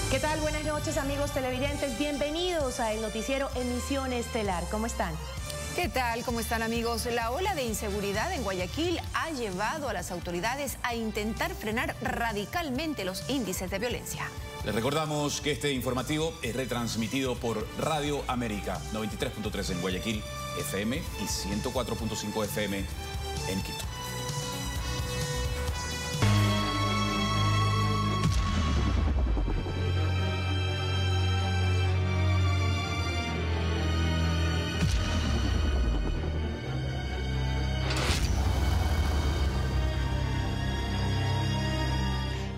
¿Qué tal? Buenas noches, amigos televidentes. Bienvenidos a el noticiero Emisión Estelar. ¿Cómo están? ¿Qué tal? ¿Cómo están, amigos? La ola de inseguridad en Guayaquil ha llevado a las autoridades a intentar frenar radicalmente los índices de violencia. Les recordamos que este informativo es retransmitido por Radio América, 93.3 en Guayaquil FM y 104.5 FM en Quito.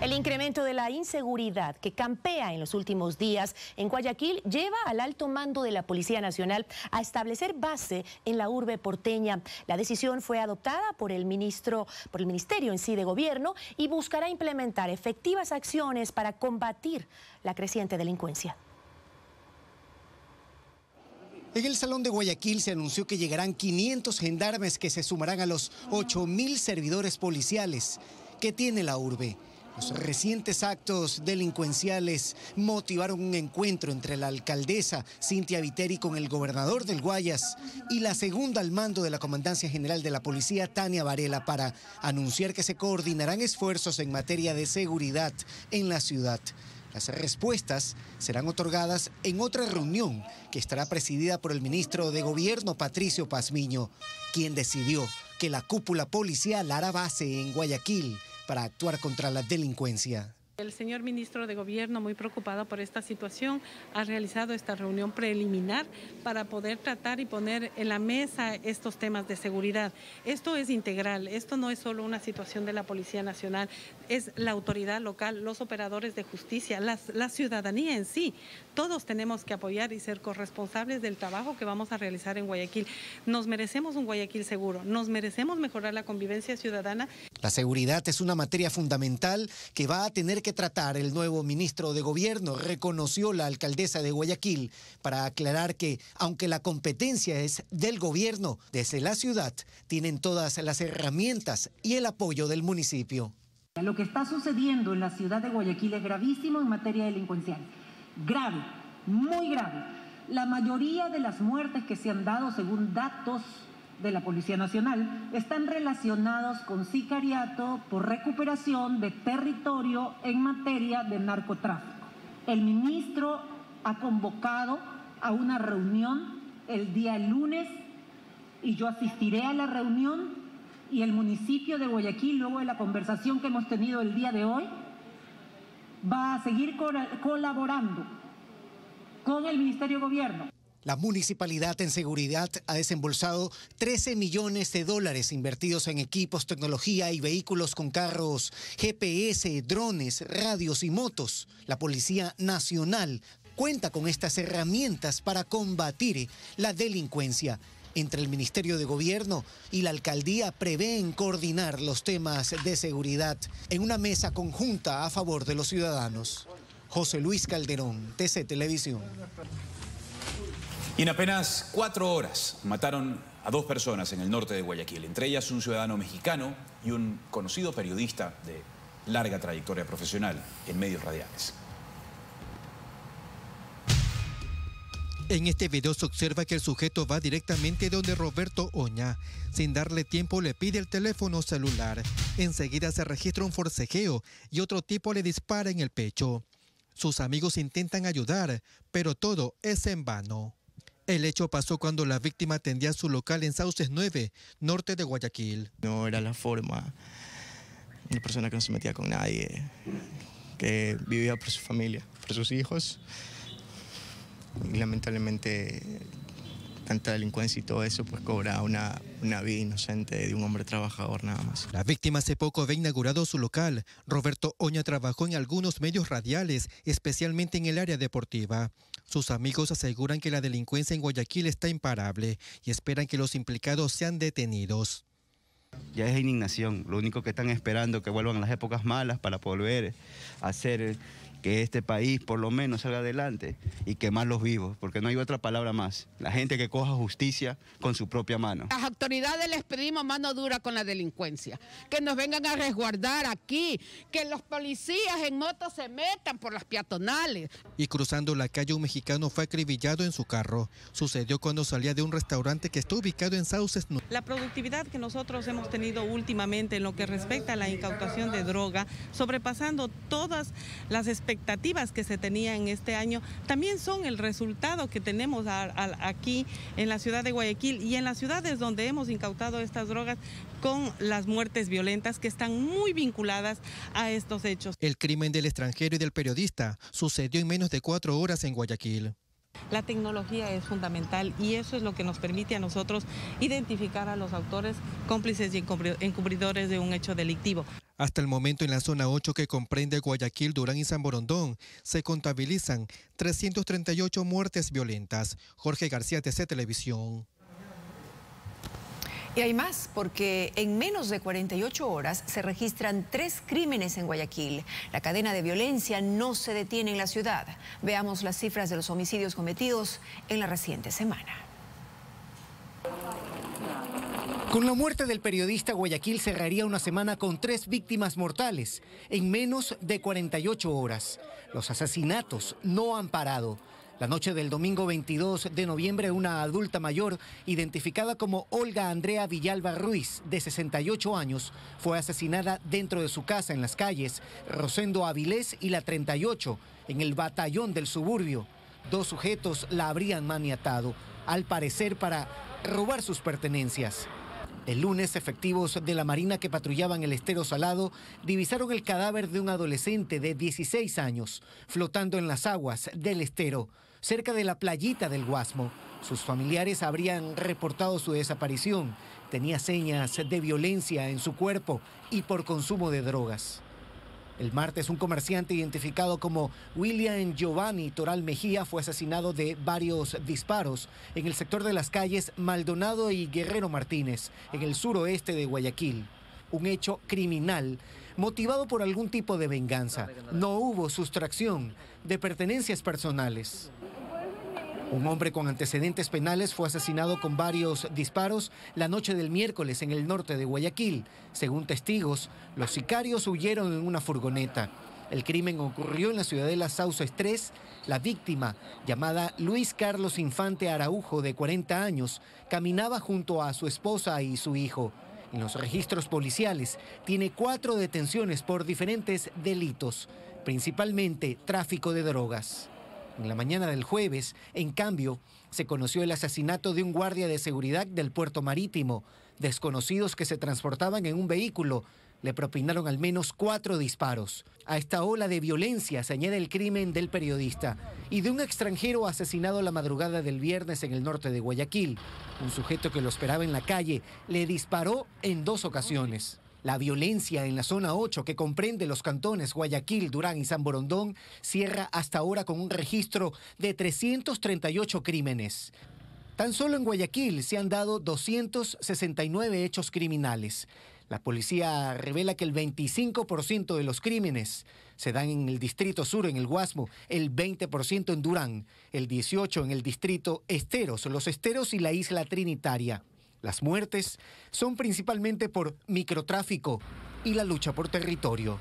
El incremento de la inseguridad que campea en los últimos días en Guayaquil lleva al alto mando de la Policía Nacional a establecer base en la urbe porteña. La decisión fue adoptada por el Ministerio en sí de Gobierno y buscará implementar efectivas acciones para combatir la creciente delincuencia. En el Salón de Guayaquil se anunció que llegarán 500 gendarmes que se sumarán a los 8.000 servidores policiales que tiene la urbe. Los recientes actos delincuenciales motivaron un encuentro entre la alcaldesa Cintia Viteri con el gobernador del Guayas y la segunda al mando de la Comandancia General de la Policía, Tania Varela, para anunciar que se coordinarán esfuerzos en materia de seguridad en la ciudad. Las respuestas serán otorgadas en otra reunión que estará presidida por el ministro de Gobierno, Patricio Pazmiño, quien decidió que la cúpula policial hará base en Guayaquil para actuar contra la delincuencia. El señor ministro de Gobierno, muy preocupado por esta situación, ha realizado esta reunión preliminar para poder tratar y poner en la mesa estos temas de seguridad. Esto es integral, esto no es solo una situación de la Policía Nacional, es la autoridad local, los operadores de justicia, la ciudadanía en sí. Todos tenemos que apoyar y ser corresponsables del trabajo que vamos a realizar en Guayaquil. Nos merecemos un Guayaquil seguro, nos merecemos mejorar la convivencia ciudadana. La seguridad es una materia fundamental que va a tener que tratar el nuevo ministro de Gobierno, reconoció la alcaldesa de Guayaquil, para aclarar que, aunque la competencia es del gobierno, desde la ciudad tienen todas las herramientas y el apoyo del municipio. Lo que está sucediendo en la ciudad de Guayaquil es gravísimo en materia delincuencial. Grave, muy grave. La mayoría de las muertes que se han dado, según datos de la Policía Nacional, están relacionados con sicariato por recuperación de territorio en materia de narcotráfico. El ministro ha convocado a una reunión el día lunes y yo asistiré a la reunión, y el municipio de Guayaquil, luego de la conversación que hemos tenido el día de hoy, va a seguir colaborando con el Ministerio de Gobierno. La municipalidad en seguridad ha desembolsado 13 millones de dólares invertidos en equipos, tecnología y vehículos con carros, GPS, drones, radios y motos. La Policía Nacional cuenta con estas herramientas para combatir la delincuencia. Entre el Ministerio de Gobierno y la Alcaldía prevén coordinar los temas de seguridad en una mesa conjunta a favor de los ciudadanos. José Luis Calderón, TC Televisión. Y en apenas 4 horas mataron a 2 personas en el norte de Guayaquil, entre ellas un ciudadano mexicano y un conocido periodista de larga trayectoria profesional en medios radiales. En este video se observa que el sujeto va directamente donde Roberto Oña. Sin darle tiempo le pide el teléfono celular. Enseguida se registra un forcejeo y otro tipo le dispara en el pecho. Sus amigos intentan ayudar, pero todo es en vano. El hecho pasó cuando la víctima atendía su local en Sauces 9, norte de Guayaquil. No era la forma, una persona que no se metía con nadie, que vivía por su familia, por sus hijos. Y lamentablemente tanta delincuencia y todo eso pues cobra una vida inocente de un hombre trabajador nada más. La víctima hace poco había inaugurado su local. Roberto Oña trabajó en algunos medios radiales, especialmente en el área deportiva. Sus amigos aseguran que la delincuencia en Guayaquil está imparable y esperan que los implicados sean detenidos. Ya es indignación, lo único que están esperando es que vuelvan las épocas malas para volver a hacer que este país por lo menos salga adelante y quemarlos vivos, porque no hay otra palabra más. La gente que coja justicia con su propia mano. Las autoridades les pedimos mano dura con la delincuencia, que nos vengan a resguardar aquí, que los policías en moto se metan por las peatonales. Y cruzando la calle, un mexicano fue acribillado en su carro. Sucedió cuando salía de un restaurante que está ubicado en Sauces. La productividad que nosotros hemos tenido últimamente en lo que respecta a la incautación de droga, sobrepasando todas las expectativas que se tenía en este año, también son el resultado que tenemos aquí en la ciudad de Guayaquil y en las ciudades donde hemos incautado estas drogas, con las muertes violentas que están muy vinculadas a estos hechos. El crimen del extranjero y del periodista sucedió en menos de 4 horas en Guayaquil. La tecnología es fundamental y eso es lo que nos permite a nosotros identificar a los autores, cómplices y encubridores de un hecho delictivo. Hasta el momento en la zona 8, que comprende Guayaquil, Durán y San Borondón, se contabilizan 338 muertes violentas. Jorge García, TC Televisión. Y hay más, porque en menos de 48 horas se registran 3 crímenes en Guayaquil. La cadena de violencia no se detiene en la ciudad. Veamos las cifras de los homicidios cometidos en la reciente semana. Con la muerte del periodista, Guayaquil cerraría una semana con 3 víctimas mortales en menos de 48 horas. Los asesinatos no han parado. La noche del domingo 22 de noviembre, una adulta mayor, identificada como Olga Andrea Villalba Ruiz, de 68 años, fue asesinada dentro de su casa en las calles Rosendo Avilés y la 38, en el batallón del suburbio. 2 sujetos la habrían maniatado, al parecer para robar sus pertenencias. El lunes, efectivos de la Marina que patrullaban el estero Salado divisaron el cadáver de un adolescente de 16 años flotando en las aguas del estero, cerca de la playita del Guasmo. Sus familiares habrían reportado su desaparición. Tenía señas de violencia en su cuerpo y por consumo de drogas. El martes, un comerciante identificado como William Giovanni Toral Mejía fue asesinado de varios disparos en el sector de las calles Maldonado y Guerrero Martínez, en el suroeste de Guayaquil. Un hecho criminal motivado por algún tipo de venganza. No hubo sustracción de pertenencias personales. Un hombre con antecedentes penales fue asesinado con varios disparos la noche del miércoles en el norte de Guayaquil. Según testigos, los sicarios huyeron en una furgoneta. El crimen ocurrió en la ciudadela Sauces 3. La víctima, llamada Luis Carlos Infante Araujo, de 40 años, caminaba junto a su esposa y su hijo. En los registros policiales tiene 4 detenciones por diferentes delitos, principalmente tráfico de drogas. En la mañana del jueves, en cambio, se conoció el asesinato de un guardia de seguridad del puerto marítimo. Desconocidos que se transportaban en un vehículo le propinaron al menos 4 disparos. A esta ola de violencia se añade el crimen del periodista y de un extranjero asesinado la madrugada del viernes en el norte de Guayaquil. Un sujeto que lo esperaba en la calle le disparó en 2 ocasiones. La violencia en la zona 8, que comprende los cantones Guayaquil, Durán y San Borondón, cierra hasta ahora con un registro de 338 crímenes. Tan solo en Guayaquil se han dado 269 hechos criminales. La policía revela que el 25% de los crímenes se dan en el distrito sur, en el Guasmo, el 20% en Durán, el 18% en el distrito Esteros, los Esteros y la isla Trinitaria. Las muertes son principalmente por microtráfico y la lucha por territorio.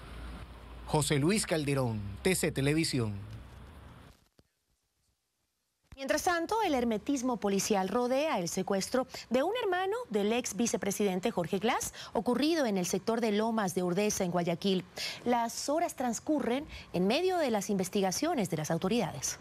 José Luis Calderón, TC Televisión. Mientras tanto, el hermetismo policial rodea el secuestro de un hermano del ex vicepresidente Jorge Glass, ocurrido en el sector de Lomas de Urdesa, en Guayaquil. Las horas transcurren en medio de las investigaciones de las autoridades.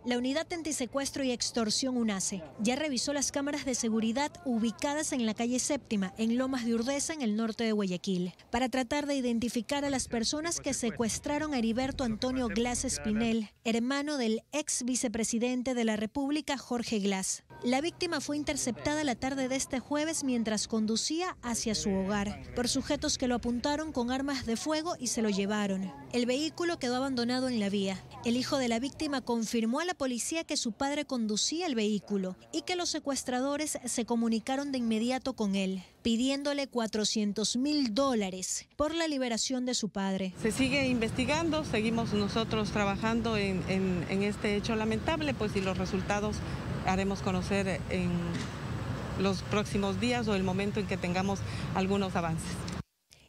La Unidad Antisecuestro y Extorsión UNACE ya revisó las cámaras de seguridad ubicadas en la calle Séptima, en Lomas de Urdesa, en el norte de Guayaquil, para tratar de identificar a las personas que secuestraron a Heriberto Antonio Glass Espinel, hermano del ex vicepresidente de la República, Jorge Glass. La víctima fue interceptada la tarde de este jueves mientras conducía hacia su hogar por sujetos que lo apuntaron con armas de fuego y se lo llevaron. El vehículo quedó abandonado en la vía. El hijo de la víctima confirmó a la policía que su padre conducía el vehículo y que los secuestradores se comunicaron de inmediato con él, pidiéndole $400,000 por la liberación de su padre. Se sigue investigando, seguimos nosotros trabajando en este hecho lamentable, pues y los resultados haremos conocer en los próximos días o el momento en que tengamos algunos avances.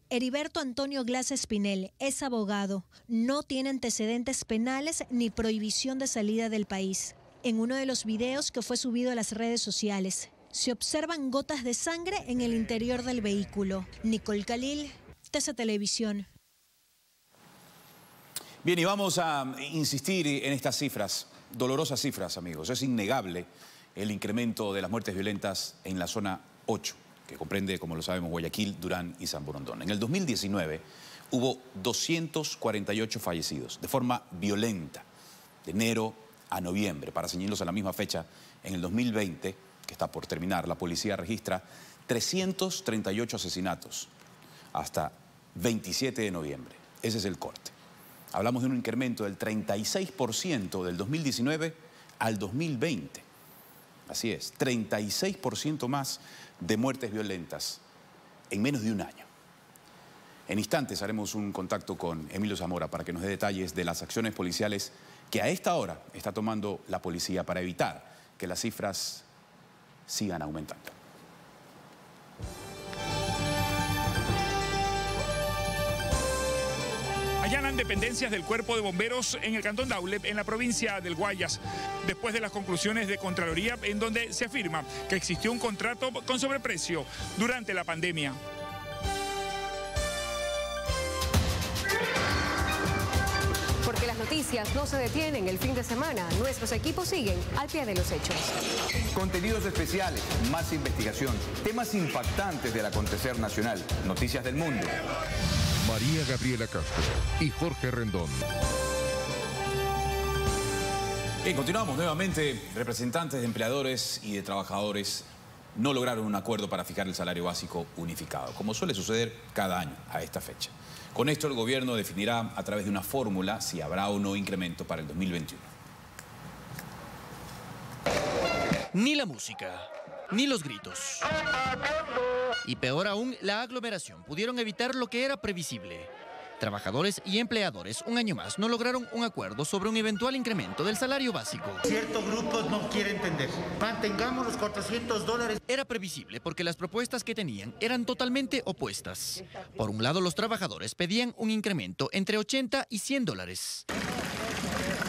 Heriberto Antonio Glass Espinel es abogado. No tiene antecedentes penales ni prohibición de salida del país. En uno de los videos que fue subido a las redes sociales, se observan gotas de sangre en el interior del vehículo. Nicole Khalil, TC Televisión. Bien, y vamos a insistir en estas cifras, dolorosas cifras, amigos. Es innegable el incremento de las muertes violentas en la zona 8, que comprende, como lo sabemos, Guayaquil, Durán y San Borondón. En el 2019 hubo 248 fallecidos de forma violenta, de enero a noviembre. Para ceñirlos a la misma fecha, en el 2020, que está por terminar, la policía registra 338 asesinatos hasta 27 de noviembre. Ese es el corte. Hablamos de un incremento del 36% del 2019 al 2020. Así es, 36% más de muertes violentas en menos de un año. En instantes haremos un contacto con Emilio Zamora para que nos dé detalles de las acciones policiales que a esta hora está tomando la policía para evitar que las cifras sigan aumentando. Allanan dependencias del Cuerpo de Bomberos en el Cantón Daule, en la provincia del Guayas, después de las conclusiones de Contraloría, en donde se afirma que existió un contrato con sobreprecio durante la pandemia. Porque las noticias no se detienen el fin de semana, nuestros equipos siguen al pie de los hechos. Contenidos especiales, más investigación, temas impactantes del acontecer nacional, noticias del mundo. María Gabriela Castro y Jorge Rendón. Bien, continuamos nuevamente. Representantes de empleadores y de trabajadores no lograron un acuerdo para fijar el salario básico unificado, como suele suceder cada año a esta fecha. Con esto el gobierno definirá a través de una fórmula si habrá o no incremento para el 2021. Ni la música, ni los gritos. Y peor aún, la aglomeración pudieron evitar lo que era previsible. Trabajadores y empleadores un año más no lograron un acuerdo sobre un eventual incremento del salario básico. Ciertos grupos no quieren entender. Mantengamos los $400. Era previsible porque las propuestas que tenían eran totalmente opuestas. Por un lado, los trabajadores pedían un incremento entre $80 y $100.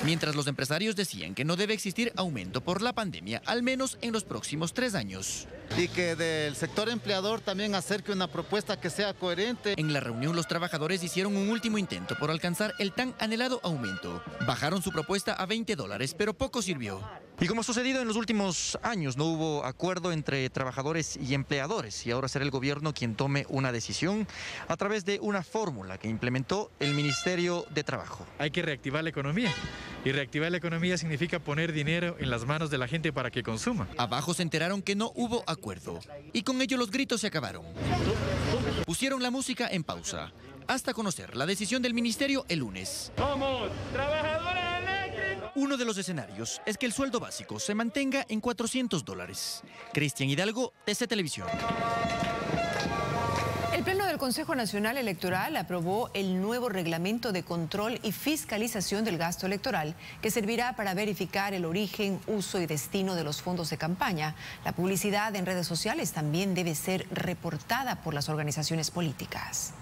Mientras los empresarios decían que no debe existir aumento por la pandemia, al menos en los próximos 3 años. Y que del sector empleador también acerque una propuesta que sea coherente. En la reunión los trabajadores hicieron un último intento por alcanzar el tan anhelado aumento. Bajaron su propuesta a $20, pero poco sirvió. Y como ha sucedido en los últimos años, no hubo acuerdo entre trabajadores y empleadores y ahora será el gobierno quien tome una decisión a través de una fórmula que implementó el Ministerio de Trabajo. Hay que reactivar la economía y reactivar la economía significa poner dinero en las manos de la gente para que consuma. Abajo se enteraron que no hubo acuerdo y con ello los gritos se acabaron. Pusieron la música en pausa hasta conocer la decisión del ministerio el lunes. ¡Somos trabajadores eléctricos! Uno de los escenarios es que el sueldo básico se mantenga en $400. Cristian Hidalgo, TC Televisión. El Pleno del Consejo Nacional Electoral aprobó el nuevo reglamento de control y fiscalización del gasto electoral, que servirá para verificar el origen, uso y destino de los fondos de campaña. La publicidad en redes sociales también debe ser reportada por las organizaciones políticas.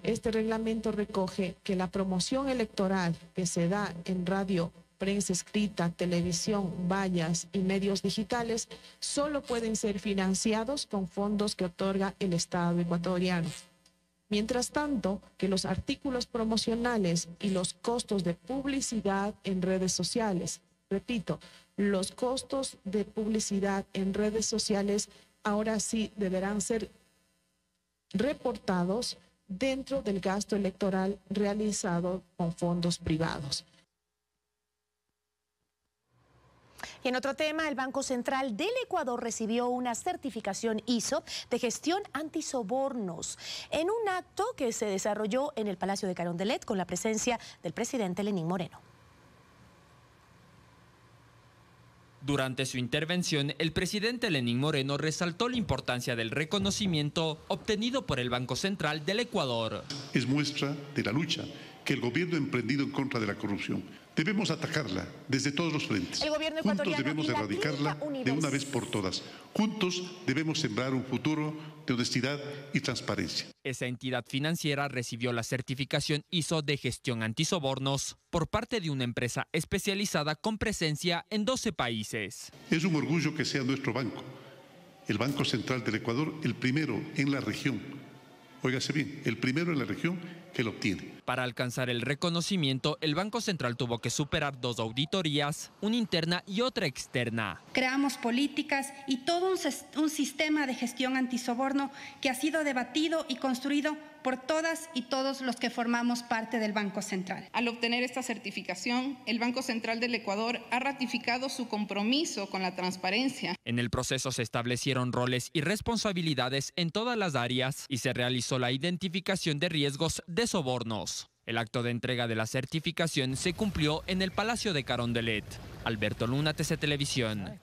Este reglamento recoge que la promoción electoral que se da en radio, prensa escrita, televisión, vallas y medios digitales solo pueden ser financiados con fondos que otorga el Estado ecuatoriano. Mientras tanto, que los artículos promocionales y los costos de publicidad en redes sociales, repito, los costos de publicidad en redes sociales ahora sí deberán ser reportados dentro del gasto electoral realizado con fondos privados. Y en otro tema, el Banco Central del Ecuador recibió una certificación ISO de gestión antisobornos en un acto que se desarrolló en el Palacio de Carondelet con la presencia del presidente Lenín Moreno. Durante su intervención, el presidente Lenín Moreno resaltó la importancia del reconocimiento obtenido por el Banco Central del Ecuador. Es muestra de la lucha que el gobierno ha emprendido en contra de la corrupción. Debemos atacarla desde todos los frentes. El gobierno Juntos ecuatoriano debemos erradicarla de una vez por todas. Juntos debemos sembrar un futuro de honestidad y transparencia. Esa entidad financiera recibió la certificación ISO de gestión antisobornos por parte de una empresa especializada con presencia en 12 países. Es un orgullo que sea nuestro banco, el Banco Central del Ecuador, el primero en la región. Óigase bien, el primero en la región que lo obtiene. Para alcanzar el reconocimiento, el Banco Central tuvo que superar 2 auditorías, una interna y otra externa. Creamos políticas y todo un sistema de gestión antisoborno que ha sido debatido y construido por todas y todos los que formamos parte del Banco Central. Al obtener esta certificación, el Banco Central del Ecuador ha ratificado su compromiso con la transparencia. En el proceso se establecieron roles y responsabilidades en todas las áreas y se realizó la identificación de riesgos de sobornos. El acto de entrega de la certificación se cumplió en el Palacio de Carondelet. Alberto Luna, TC Televisión.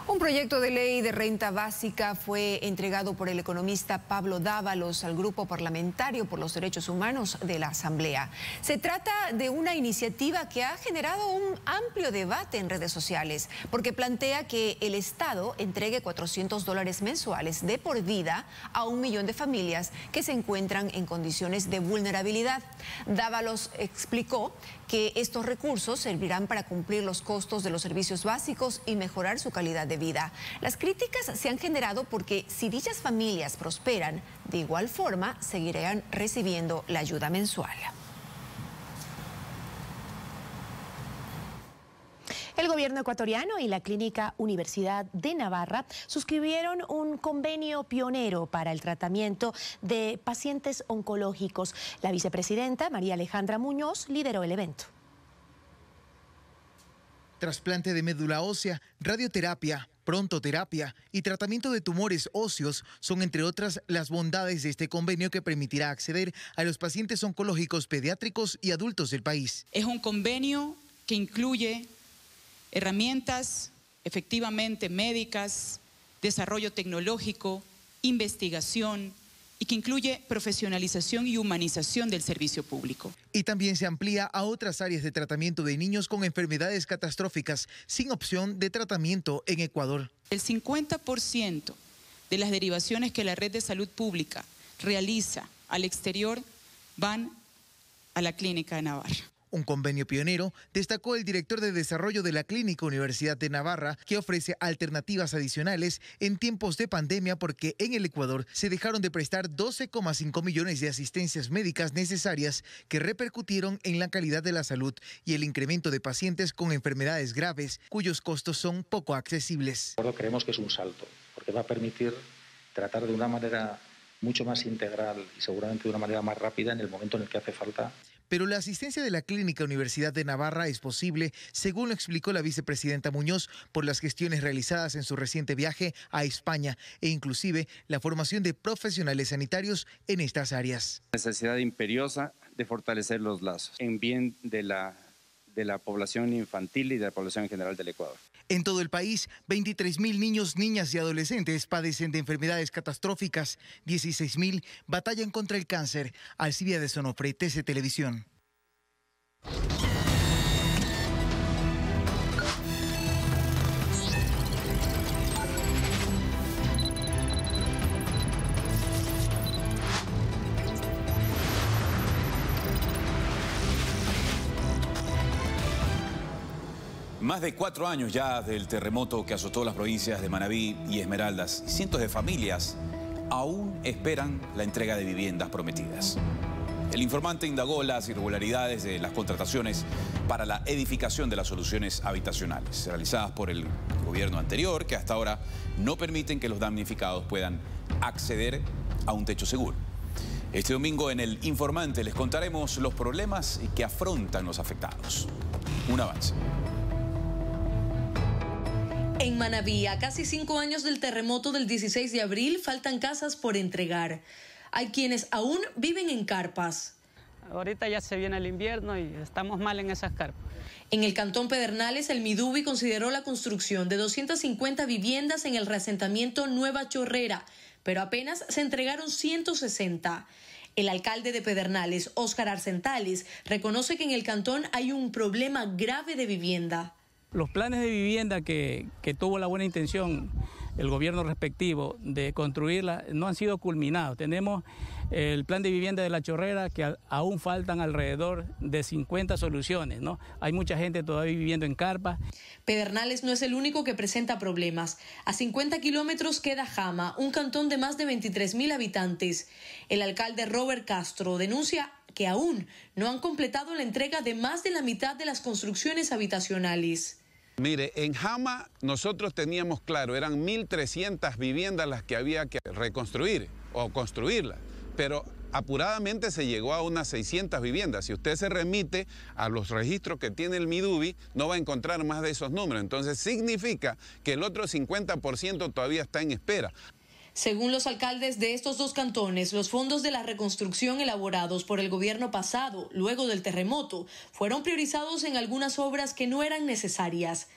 Un proyecto de ley de renta básica fue entregado por el economista Pablo Dávalos al Grupo Parlamentario por los Derechos Humanos de la Asamblea. Se trata de una iniciativa que ha generado un amplio debate en redes sociales, porque plantea que el Estado entregue $400 mensuales de por vida a 1 millón de familias que se encuentran en condiciones de vulnerabilidad. Dávalos explicó que estos recursos servirán para cumplir los costos de los servicios básicos y mejorar su calidad de vida. Las críticas se han generado porque si dichas familias prosperan, de igual forma seguirán recibiendo la ayuda mensual. El gobierno ecuatoriano y la Clínica Universidad de Navarra suscribieron un convenio pionero para el tratamiento de pacientes oncológicos. La vicepresidenta María Alejandra Muñoz lideró el evento. Trasplante de médula ósea, radioterapia, prontoterapia y tratamiento de tumores óseos son, entre otras, las bondades de este convenio que permitirá acceder a los pacientes oncológicos pediátricos y adultos del país. Es un convenio que incluye herramientas efectivamente médicas, desarrollo tecnológico, investigación y que incluye profesionalización y humanización del servicio público. Y también se amplía a otras áreas de tratamiento de niños con enfermedades catastróficas sin opción de tratamiento en Ecuador. El 50% de las derivaciones que la red de salud pública realiza al exterior van a la Clínica de Navarra. Un convenio pionero, destacó el director de desarrollo de la Clínica Universidad de Navarra, que ofrece alternativas adicionales en tiempos de pandemia porque en el Ecuador se dejaron de prestar 12,5 millones de asistencias médicas necesarias que repercutieron en la calidad de la salud y el incremento de pacientes con enfermedades graves cuyos costos son poco accesibles. Creemos que es un salto, porque va a permitir tratar de una manera mucho más integral y seguramente de una manera más rápida en el momento en el que hace falta. Pero la asistencia de la Clínica Universidad de Navarra es posible, según lo explicó la vicepresidenta Muñoz, por las gestiones realizadas en su reciente viaje a España e inclusive la formación de profesionales sanitarios en estas áreas. Necesidad imperiosa de fortalecer los lazos en bien de la población infantil y de la población en general del Ecuador. En todo el país, 23.000 niños, niñas y adolescentes padecen de enfermedades catastróficas. 16.000 batallan contra el cáncer. Alcibia de Sonofre, TC Televisión. Más de 4 años ya del terremoto que azotó las provincias de Manabí y Esmeraldas. Cientos de familias aún esperan la entrega de viviendas prometidas. El informante indagó las irregularidades de las contrataciones para la edificación de las soluciones habitacionales realizadas por el gobierno anterior, que hasta ahora no permiten que los damnificados puedan acceder a un techo seguro. Este domingo en El Informante les contaremos los problemas que afrontan los afectados. Un avance. En Manabí, a casi 5 años del terremoto del 16 de abril, faltan casas por entregar. Hay quienes aún viven en carpas. Ahorita ya se viene el invierno y estamos mal en esas carpas. En el cantón Pedernales, el Midubi consideró la construcción de 250 viviendas en el reasentamiento Nueva Chorrera, pero apenas se entregaron 160. El alcalde de Pedernales, Óscar Arcentales, reconoce que en el cantón hay un problema grave de vivienda. Los planes de vivienda que tuvo la buena intención el gobierno respectivo de construirla no han sido culminados. Tenemos el plan de vivienda de La Chorrera que aún faltan alrededor de 50 soluciones, ¿no? Hay mucha gente todavía viviendo en carpa. Pedernales no es el único que presenta problemas. A 50 kilómetros queda Jama, un cantón de más de 23.000 habitantes. El alcalde Robert Castro denuncia que aún no han completado la entrega de más de la mitad de las construcciones habitacionales. Mire, en Jama nosotros teníamos claro, eran 1.300 viviendas las que había que reconstruir o construirlas, pero apuradamente se llegó a unas 600 viviendas. Si usted se remite a los registros que tiene el Midubi, no va a encontrar más de esos números. Entonces significa que el otro 50% todavía está en espera. Según los alcaldes de estos dos cantones, los fondos de la reconstrucción elaborados por el gobierno pasado, luego del terremoto, fueron priorizados en algunas obras que no eran necesarias.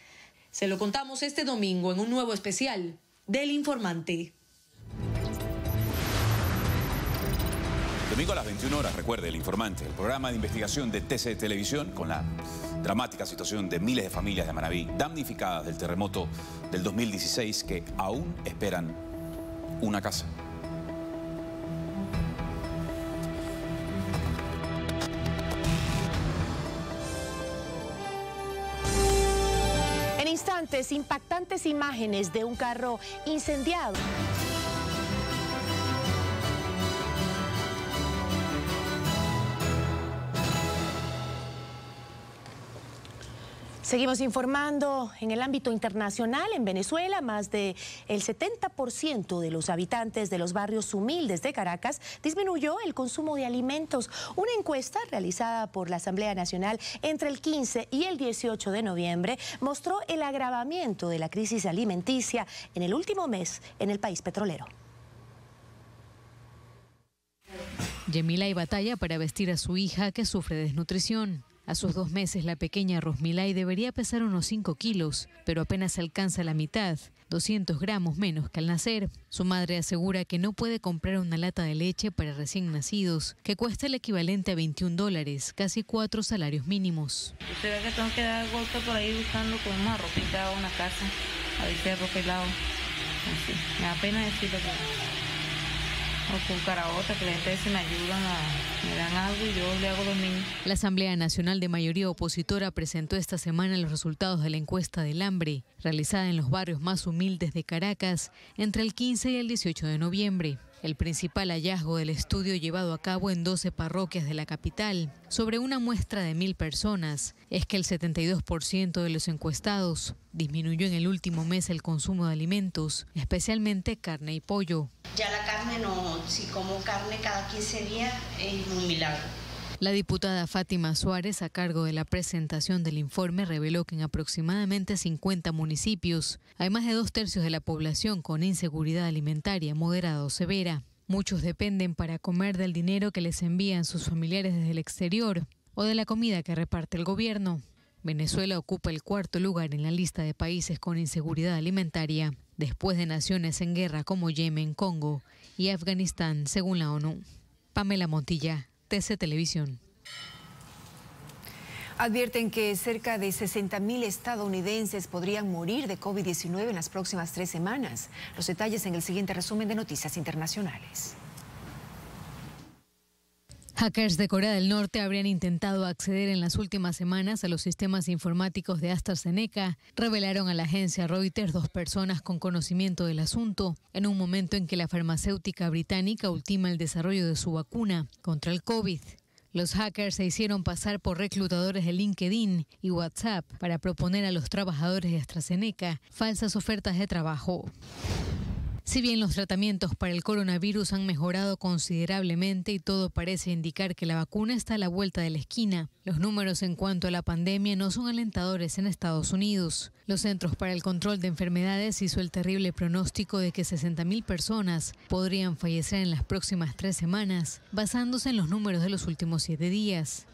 Se lo contamos este domingo en un nuevo especial del Informante. Domingo a las 21 horas, recuerde, El Informante, el programa de investigación de TC Televisión con la dramática situación de miles de familias de Manabí damnificadas del terremoto del 2016 que aún esperan una casa. En instantes, impactantes imágenes de un carro incendiado. Seguimos informando en el ámbito internacional. En Venezuela, más del 70% de los habitantes de los barrios humildes de Caracas disminuyó el consumo de alimentos. Una encuesta realizada por la Asamblea Nacional entre el 15 y el 18 de noviembre mostró el agravamiento de la crisis alimenticia en el último mes en el país petrolero. Yemilay batalla para vestir a su hija que sufre desnutrición. A sus 2 meses, la pequeña Rosmilay debería pesar unos 5 kilos, pero apenas alcanza la mitad, 200 gramos menos que al nacer. Su madre asegura que no puede comprar una lata de leche para recién nacidos, que cuesta el equivalente a $21, casi 4 salarios mínimos. Usted ve que tengo que dar golpe por ahí buscando con una ropita o una casa, a ver si hay ropa helado. Así, me da pena decirlo, o con caraotas que la gente se me ayudan, me dan algo y yo le hago los niños. La Asamblea Nacional de mayoría opositora presentó esta semana los resultados de la encuesta del hambre, realizada en los barrios más humildes de Caracas entre el 15 y el 18 de noviembre. El principal hallazgo del estudio llevado a cabo en 12 parroquias de la capital, sobre una muestra de 1.000 personas, es que el 72% de los encuestados disminuyó en el último mes el consumo de alimentos, especialmente carne y pollo. Ya la carne no, si como carne cada 15 días es un milagro. La diputada Fátima Suárez, a cargo de la presentación del informe, reveló que en aproximadamente 50 municipios hay más de 2/3 de la población con inseguridad alimentaria moderada o severa. Muchos dependen para comer del dinero que les envían sus familiares desde el exterior o de la comida que reparte el gobierno. Venezuela ocupa el 4º lugar en la lista de países con inseguridad alimentaria, después de naciones en guerra como Yemen, Congo y Afganistán, según la ONU. Pamela Montilla, TC Televisión. Advierten que cerca de 60.000 estadounidenses podrían morir de COVID-19 en las próximas 3 semanas. Los detalles en el siguiente resumen de Noticias Internacionales. Hackers de Corea del Norte habrían intentado acceder en las últimas semanas a los sistemas informáticos de AstraZeneca, revelaron a la agencia Reuters 2 personas con conocimiento del asunto, en un momento en que la farmacéutica británica ultima el desarrollo de su vacuna contra el COVID. Los hackers se hicieron pasar por reclutadores de LinkedIn y WhatsApp para proponer a los trabajadores de AstraZeneca falsas ofertas de trabajo. Si bien los tratamientos para el coronavirus han mejorado considerablemente y todo parece indicar que la vacuna está a la vuelta de la esquina, los números en cuanto a la pandemia no son alentadores en Estados Unidos. Los Centros para el Control de Enfermedades hizo el terrible pronóstico de que 60.000 personas podrían fallecer en las próximas 3 semanas, basándose en los números de los últimos 7 días.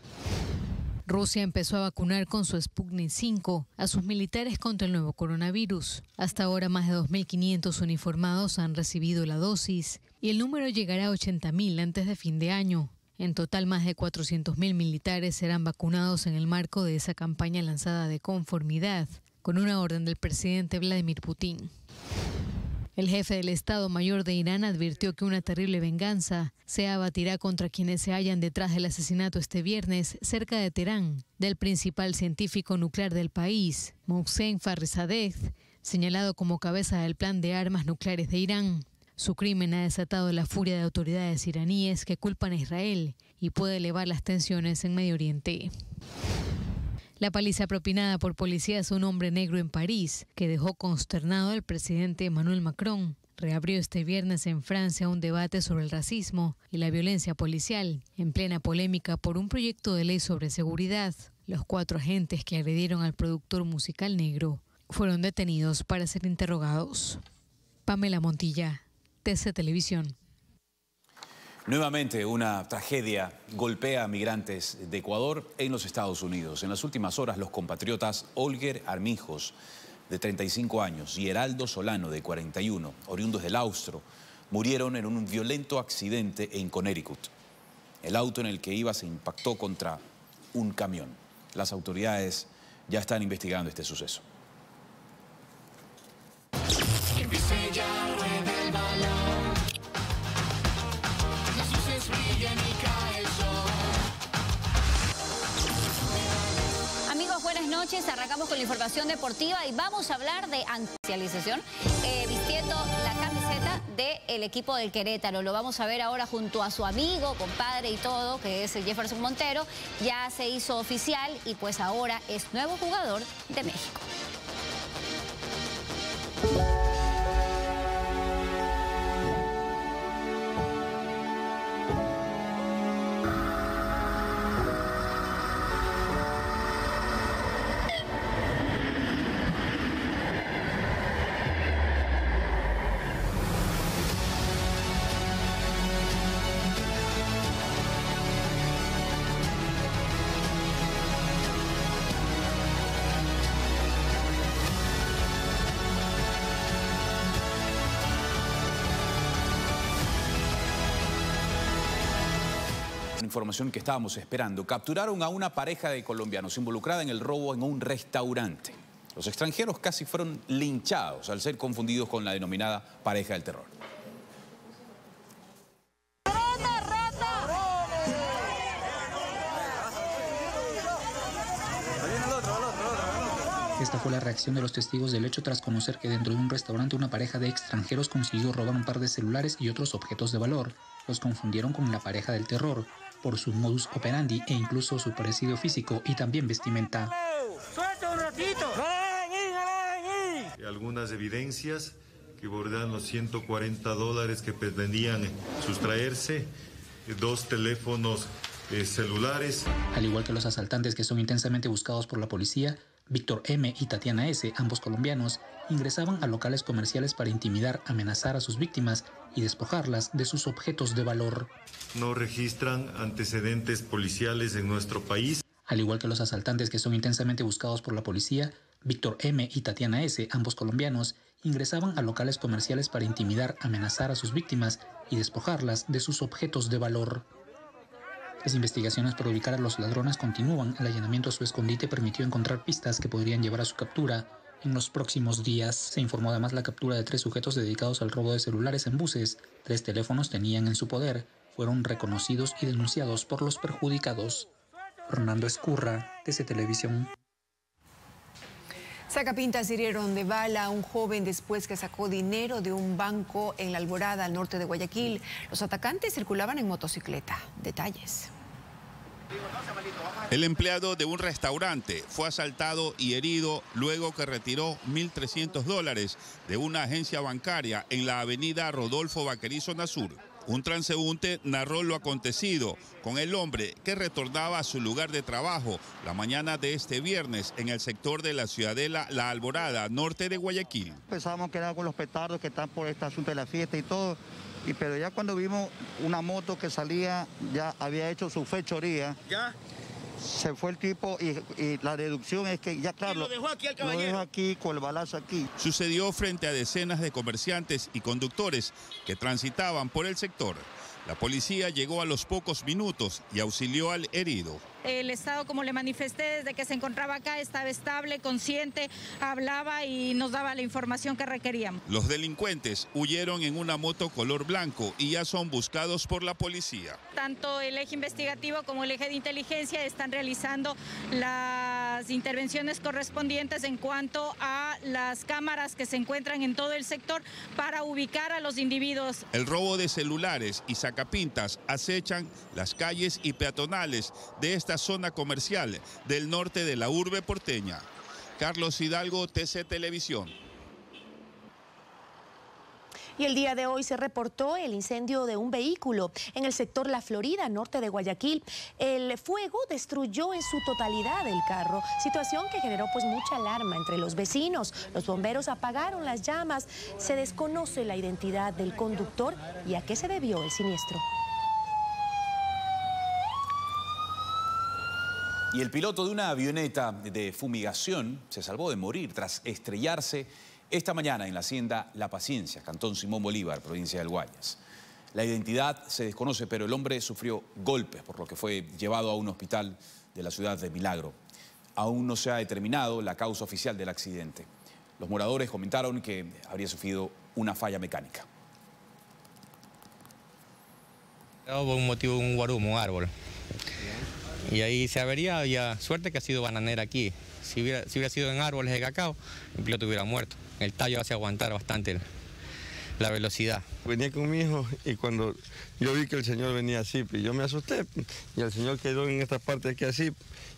Rusia empezó a vacunar con su Sputnik 5 a sus militares contra el nuevo coronavirus. Hasta ahora más de 2.500 uniformados han recibido la dosis y el número llegará a 80.000 antes de fin de año. En total, más de 400.000 militares serán vacunados en el marco de esa campaña lanzada de conformidad con una orden del presidente Vladimir Putin. El jefe del Estado Mayor de Irán advirtió que una terrible venganza se abatirá contra quienes se hallan detrás del asesinato este viernes cerca de Teherán del principal científico nuclear del país, Mohsen Fakhrizadeh, señalado como cabeza del plan de armas nucleares de Irán. Su crimen ha desatado la furia de autoridades iraníes que culpan a Israel y puede elevar las tensiones en Medio Oriente. La paliza propinada por policías a un hombre negro en París, que dejó consternado al presidente Emmanuel Macron, reabrió este viernes en Francia un debate sobre el racismo y la violencia policial, en plena polémica por un proyecto de ley sobre seguridad. Los 4 agentes que agredieron al productor musical negro fueron detenidos para ser interrogados. Pamela Montilla, TC Televisión. Nuevamente una tragedia golpea a migrantes de Ecuador en los Estados Unidos. En las últimas horas los compatriotas Olger Armijos, de 35 años, y Heraldo Solano, de 41, oriundos del Austro, murieron en un violento accidente en Connecticut. El auto en el que iba se impactó contra un camión. Las autoridades ya están investigando este suceso. Amigos, buenas noches. Arrancamos con la información deportiva y vamos a hablar de antiocialización vistiendo la camiseta del equipo del Querétaro. Lo vamos a ver ahora junto a su amigo, compadre y todo, que es Jefferson Montero. Ya se hizo oficial y pues ahora es nuevo jugador de México. Información que estábamos esperando. Capturaron a una pareja de colombianos involucrada en el robo en un restaurante. Los extranjeros casi fueron linchados al ser confundidos con la denominada pareja del terror. Esta fue la reacción de los testigos del hecho tras conocer que dentro de un restaurante una pareja de extranjeros consiguió robar un par de celulares y otros objetos de valor. Los confundieron con la pareja del terror por su modus operandi e incluso su parecido físico y también vestimenta. ¡Suelta un ratito! Algunas evidencias que bordean los $140 que pretendían sustraerse, 2 teléfonos celulares. Al igual que los asaltantes que son intensamente buscados por la policía, Víctor M. y Tatiana S., ambos colombianos, ingresaban a locales comerciales para intimidar, amenazar a sus víctimas y despojarlas de sus objetos de valor. No registran antecedentes policiales en nuestro país. Al igual que los asaltantes que son intensamente buscados por la policía, Víctor M. y Tatiana S., ambos colombianos, ingresaban a locales comerciales para intimidar, amenazar a sus víctimas y despojarlas de sus objetos de valor. Las investigaciones para ubicar a los ladrones continúan. El allanamiento a su escondite permitió encontrar pistas que podrían llevar a su captura en los próximos días. Se informó además la captura de 3 sujetos dedicados al robo de celulares en buses. 3 teléfonos tenían en su poder. Fueron reconocidos y denunciados por los perjudicados. Fernando Escurra, TC Televisión. Sacapintas hirieron de bala a un joven después que sacó dinero de un banco en La Alborada, al norte de Guayaquil. Los atacantes circulaban en motocicleta. Detalles. El empleado de un restaurante fue asaltado y herido luego que retiró $1.300 de una agencia bancaria en la avenida Rodolfo Vaquerizo Nasur. Un transeúnte narró lo acontecido con el hombre que retornaba a su lugar de trabajo la mañana de este viernes en el sector de la ciudadela La Alborada, norte de Guayaquil. Pensábamos que era con los petardos que están por este asunto de la fiesta y todo, pero ya cuando vimos una moto que salía, ya había hecho su fechoría. ¿Ya? Se fue el tipo y la deducción es que ya claro, lo dejó aquí al caballero. Lo dejó aquí con el balazo aquí. Sucedió frente a decenas de comerciantes y conductores que transitaban por el sector. La policía llegó a los pocos minutos y auxilió al herido. El estado, como le manifesté, desde que se encontraba acá, estaba estable, consciente, hablaba y nos daba la información que requeríamos. Los delincuentes huyeron en una moto color blanco y ya son buscados por la policía. Tanto el eje investigativo como el eje de inteligencia están realizando las intervenciones correspondientes en cuanto a las cámaras que se encuentran en todo el sector para ubicar a los individuos. El robo de celulares y sacapintas acechan las calles y peatonales de esta zona comercial del norte de la urbe porteña. Carlos Hidalgo, TC Televisión. Y el día de hoy se reportó el incendio de un vehículo en el sector La Florida, norte de Guayaquil. El fuego destruyó en su totalidad el carro, situación que generó pues mucha alarma entre los vecinos. Los bomberos apagaron las llamas. Se desconoce la identidad del conductor y a qué se debió el siniestro. Y el piloto de una avioneta de fumigación se salvó de morir tras estrellarse esta mañana en la hacienda La Paciencia, Cantón Simón Bolívar, provincia del Guayas. La identidad se desconoce, pero el hombre sufrió golpes, por lo que fue llevado a un hospital de la ciudad de Milagro. Aún no se ha determinado la causa oficial del accidente. Los moradores comentaron que habría sufrido una falla mecánica. Por un motivo, un guarumo, un árbol. Y ahí se avería, había suerte que ha sido bananera aquí. Si hubiera sido en árboles de cacao, el piloto hubiera muerto. El tallo hace aguantar bastante la velocidad. Venía con mi hijo y cuando yo vi que el señor venía así, yo me asusté y el señor quedó en esta parte aquí así.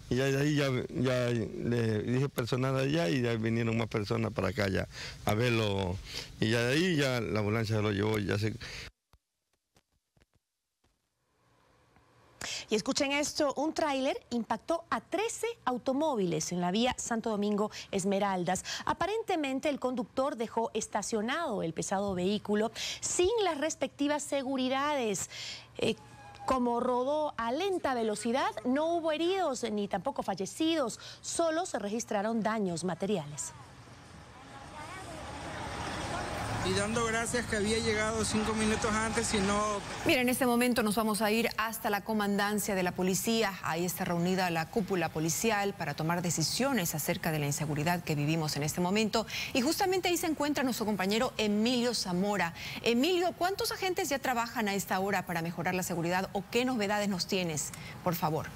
Y ya de ahí ya le dije personal allá y ya vinieron más personas para acá ya a verlo. Y ya de ahí ya la ambulancia se lo llevó y ya se... Y escuchen esto, un tráiler impactó a 13 automóviles en la vía Santo Domingo Esmeraldas. Aparentemente el conductor dejó estacionado el pesado vehículo sin las respectivas seguridades. Como rodó a lenta velocidad, no hubo heridos ni tampoco fallecidos, solo se registraron daños materiales. Y dando gracias que había llegado 5 minutos antes y no... Mira, en este momento nos vamos a ir hasta la comandancia de la policía. Ahí está reunida la cúpula policial para tomar decisiones acerca de la inseguridad que vivimos en este momento. Y justamente ahí se encuentra nuestro compañero Emilio Zamora. Emilio, ¿cuántos agentes ya trabajan a esta hora para mejorar la seguridad o qué novedades nos tienes? Por favor.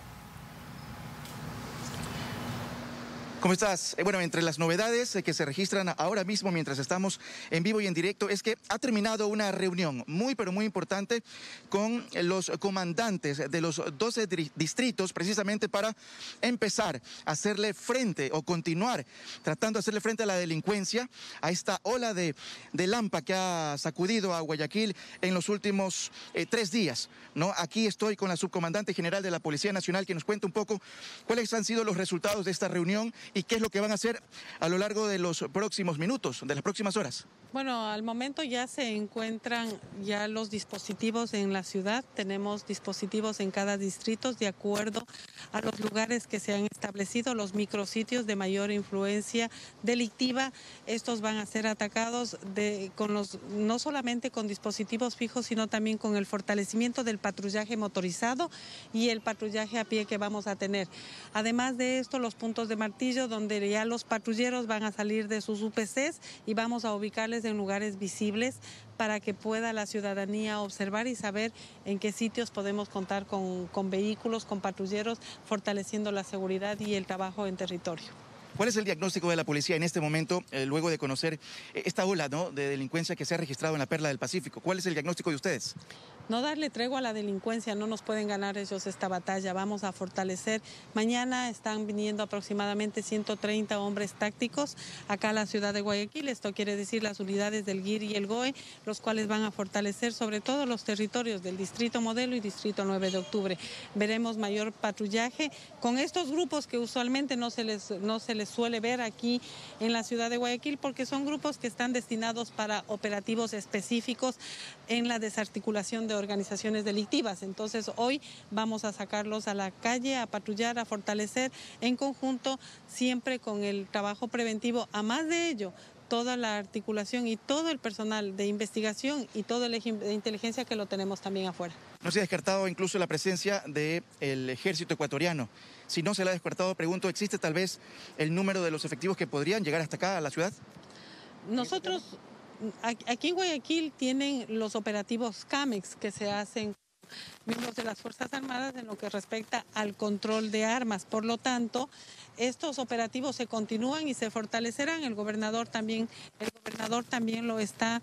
¿Cómo estás? Bueno, entre las novedades que se registran ahora mismo mientras estamos en vivo y en directo es que ha terminado una reunión muy pero muy importante con los comandantes de los 12 distritos precisamente para empezar a hacerle frente o continuar tratando de hacerle frente a la delincuencia, a esta ola de lampa que ha sacudido a Guayaquil en los últimos 3 días, ¿no? Aquí estoy con la subcomandante general de la Policía Nacional que nos cuenta un poco cuáles han sido los resultados de esta reunión y qué es lo que van a hacer a lo largo de los próximos minutos, de las próximas horas. Bueno, al momento ya se encuentran ya los dispositivos en la ciudad. Tenemos dispositivos en cada distrito de acuerdo a los lugares que se han establecido, los micrositios de mayor influencia delictiva. Estos van a ser atacados no solamente con dispositivos fijos, sino también con el fortalecimiento del patrullaje motorizado y el patrullaje a pie que vamos a tener. Además de esto, los puntos de martillo, donde ya los patrulleros van a salir de sus UPCs y vamos a ubicarles en lugares visibles para que pueda la ciudadanía observar y saber en qué sitios podemos contar con vehículos, con patrulleros, fortaleciendo la seguridad y el trabajo en territorio. ¿Cuál es el diagnóstico de la policía en este momento, luego de conocer esta ola, ¿no?, de delincuencia que se ha registrado en la Perla del Pacífico? ¿Cuál es el diagnóstico de ustedes? no darle tregua a la delincuencia, no nos pueden ganar ellos esta batalla, vamos a fortalecer. Mañana están viniendo aproximadamente 130 hombres tácticos acá a la ciudad de Guayaquil, esto quiere decir las unidades del GIR y el GOE, los cuales van a fortalecer sobre todo los territorios del Distrito Modelo y Distrito 9 de Octubre. Veremos mayor patrullaje con estos grupos que usualmente no se les suele ver aquí en la ciudad de Guayaquil, porque son grupos que están destinados para operativos específicos en la desarticulación de organizaciones delictivas. Entonces hoy vamos a sacarlos a la calle, a patrullar, a fortalecer en conjunto, siempre con el trabajo preventivo. A más de ello, toda la articulación y todo el personal de investigación y todo el equipo de inteligencia que lo tenemos también afuera. No se ha descartado incluso la presencia del ejército ecuatoriano. Si no se la ha descartado, pregunto, ¿existe tal vez el número de los efectivos que podrían llegar hasta acá a la ciudad? Nosotros, aquí en Guayaquil tienen los operativos CAMEX que se hacen miembros de las Fuerzas Armadas en lo que respecta al control de armas. Por lo tanto, estos operativos se continúan y se fortalecerán. El gobernador también lo está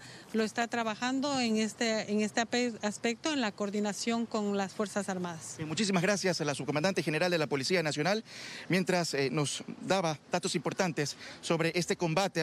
trabajando en este aspecto, en la coordinación con las Fuerzas Armadas. Muchísimas gracias a la subcomandante general de la Policía Nacional, mientras nos daba datos importantes sobre este combate a la